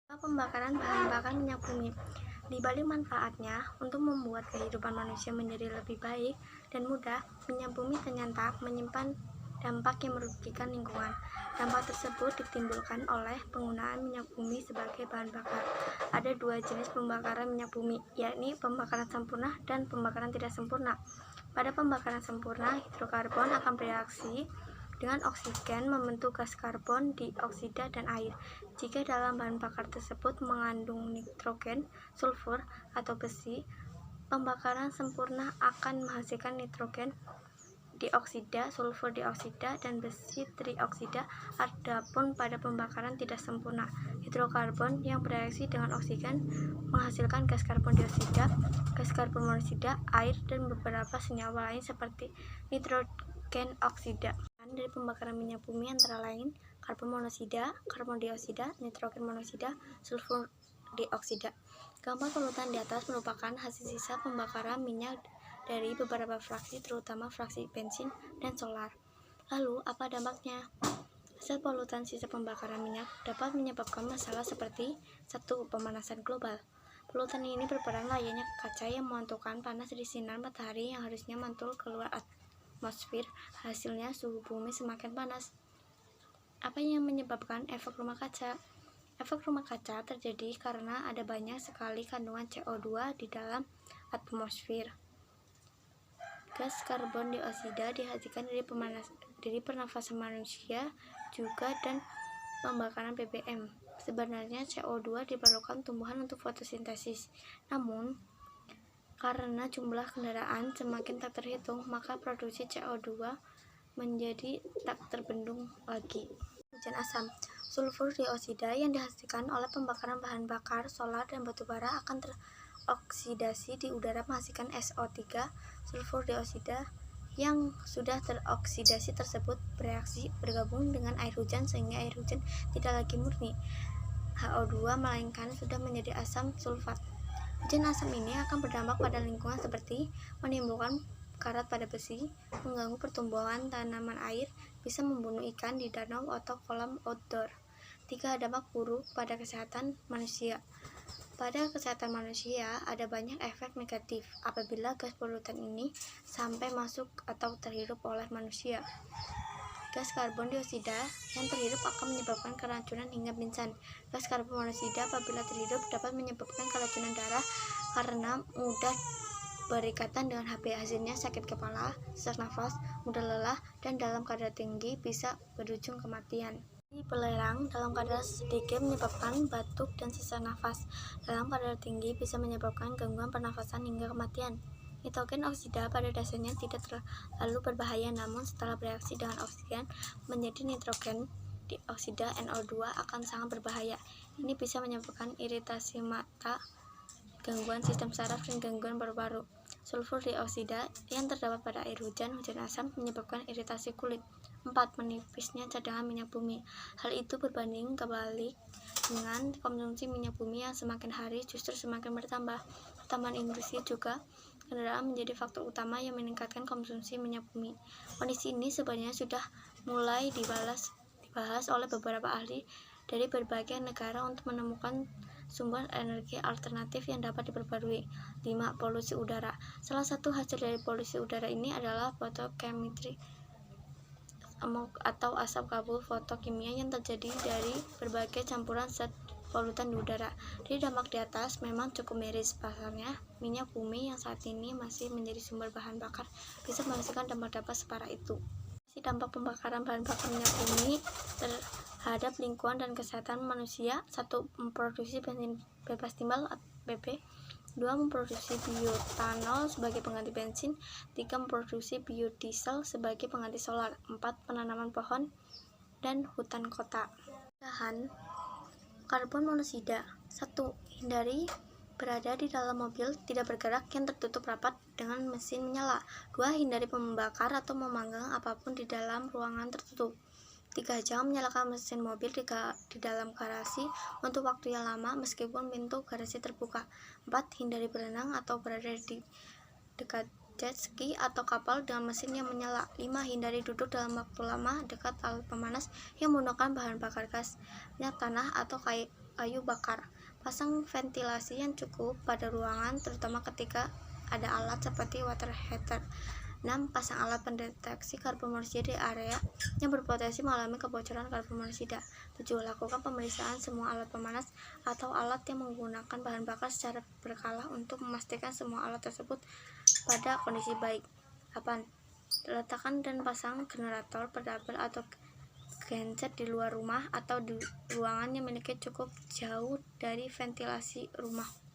Pembakaran bahan bakar minyak bumi. Di balik manfaatnya untuk membuat kehidupan manusia menjadi lebih baik dan mudah, minyak bumi ternyata menyimpan dampak yang merugikan lingkungan. Dampak tersebut ditimbulkan oleh penggunaan minyak bumi sebagai bahan bakar. Ada dua jenis pembakaran minyak bumi, yakni pembakaran sempurna dan pembakaran tidak sempurna. Pada pembakaran sempurna, hidrokarbon akan bereaksi dengan oksigen membentuk gas karbon dioksida dan air. Jika dalam bahan bakar tersebut mengandung nitrogen, sulfur, atau besi, pembakaran sempurna akan menghasilkan nitrogen dioksida, sulfur dioksida, dan besi trioksida. Adapun pada pembakaran tidak sempurna, hidrokarbon yang bereaksi dengan oksigen menghasilkan gas karbon dioksida, gas karbon monoksida, air, dan beberapa senyawa lain seperti nitrogen oksida. Dari pembakaran minyak bumi antara lain karbon monoksida, karbon dioksida, nitrogen monoksida, sulfur dioksida. Keempat polutan di atas merupakan hasil sisa pembakaran minyak dari beberapa fraksi, terutama fraksi bensin dan solar. Lalu, apa dampaknya? Hasil polutan sisa pembakaran minyak dapat menyebabkan masalah seperti 1. Pemanasan global. Polutan ini berperan layaknya kaca yang memantulkan panas dari sinar matahari yang harusnya mantul keluar atmosfer. Hasilnya suhu bumi semakin panas. Apa yang menyebabkan efek rumah kaca? Efek rumah kaca terjadi karena ada banyak sekali kandungan CO2 di dalam atmosfer. Gas karbon dioksida dihasilkan dari pernafasan manusia juga dan pembakaran BBM. Sebenarnya CO2 diperlukan tumbuhan untuk fotosintesis. Namun, karena jumlah kendaraan semakin tak terhitung, maka produksi CO2 menjadi tak terbendung lagi. Hujan asam. Sulfur dioksida yang dihasilkan oleh pembakaran bahan bakar solar dan batubara akan teroksidasi di udara menghasilkan SO3. Sulfur dioksida yang sudah teroksidasi tersebut bereaksi bergabung dengan air hujan sehingga air hujan tidak lagi murni HO2 melainkan sudah menjadi asam sulfat. Hujan asam ini akan berdampak pada lingkungan seperti menimbulkan karat pada besi, mengganggu pertumbuhan tanaman air, bisa membunuh ikan di danau atau kolam outdoor. 3. Dampak buruk pada kesehatan manusia. Pada kesehatan manusia ada banyak efek negatif apabila gas polutan ini sampai masuk atau terhirup oleh manusia. Gas karbon dioksida yang terhirup akan menyebabkan keracunan hingga pingsan. Gas karbon monoksida apabila terhirup dapat menyebabkan keracunan darah karena mudah berikatan dengan HP. Hasilnya sakit kepala, sesak nafas, mudah lelah, dan dalam kadar tinggi bisa berujung kematian. Belerang dalam kadar sedikit menyebabkan batuk dan sesak nafas. Dalam kadar tinggi bisa menyebabkan gangguan pernafasan hingga kematian. Nitrogen oksida pada dasarnya tidak terlalu berbahaya, namun setelah bereaksi dengan oksigen menjadi nitrogen dioksida NO2 akan sangat berbahaya. Ini bisa menyebabkan iritasi mata, gangguan sistem saraf, dan gangguan paru-paru. Sulfur dioksida yang terdapat pada air hujan asam menyebabkan iritasi kulit. 4. Menipisnya cadangan minyak bumi. Hal itu berbanding kebalik dengan konsumsi minyak bumi yang semakin hari justru semakin bertambah. Pertambahan industri juga kendaraan menjadi faktor utama yang meningkatkan konsumsi minyak bumi. Kondisi ini sebenarnya sudah mulai dibahas oleh beberapa ahli dari berbagai negara untuk menemukan sumber energi alternatif yang dapat diperbarui. 5. Polusi udara. Salah satu hasil dari polusi udara ini adalah fotochemistry atau asap kabul fotokimia yang terjadi dari berbagai campuran zat polutan di udara. Dari dampak di atas memang cukup miris. Pasalnya, minyak bumi yang saat ini masih menjadi sumber bahan bakar bisa menghasilkan dampak-dampak separah itu. Dampak pembakaran bahan bakar minyak bumi terhadap lingkungan dan kesehatan manusia. 1. Memproduksi bensin bebas timbal (BP). 2. Memproduksi bioetanol sebagai pengganti bensin. 3. Memproduksi biodiesel sebagai pengganti solar. 4. Penanaman pohon dan hutan kota. Bahan karbon monoksida. 1. Hindari berada di dalam mobil tidak bergerak yang tertutup rapat dengan mesin menyala. 2. Hindari membakar atau memanggang apapun di dalam ruangan tertutup. 3. Jangan menyalakan mesin mobil di dalam garasi untuk waktu yang lama meskipun pintu garasi terbuka. 4. Hindari berenang atau berada di dekat jet ski atau kapal dengan mesin yang menyala. 5. Hindari duduk dalam waktu lama dekat alat pemanas yang menggunakan bahan bakar gas, minyak tanah, atau kayu bakar. Pasang ventilasi yang cukup pada ruangan, terutama ketika ada alat seperti water heater. 6. Pasang alat pendeteksi karbon monoksida di area yang berpotensi mengalami kebocoran karbon monoksida. 7. Lakukan pemeriksaan semua alat pemanas atau alat yang menggunakan bahan bakar secara berkala untuk memastikan semua alat tersebut pada kondisi baik. 8. Letakkan dan pasang generator portable atau genset di luar rumah atau di ruangan yang memiliki cukup jauh dari ventilasi rumah.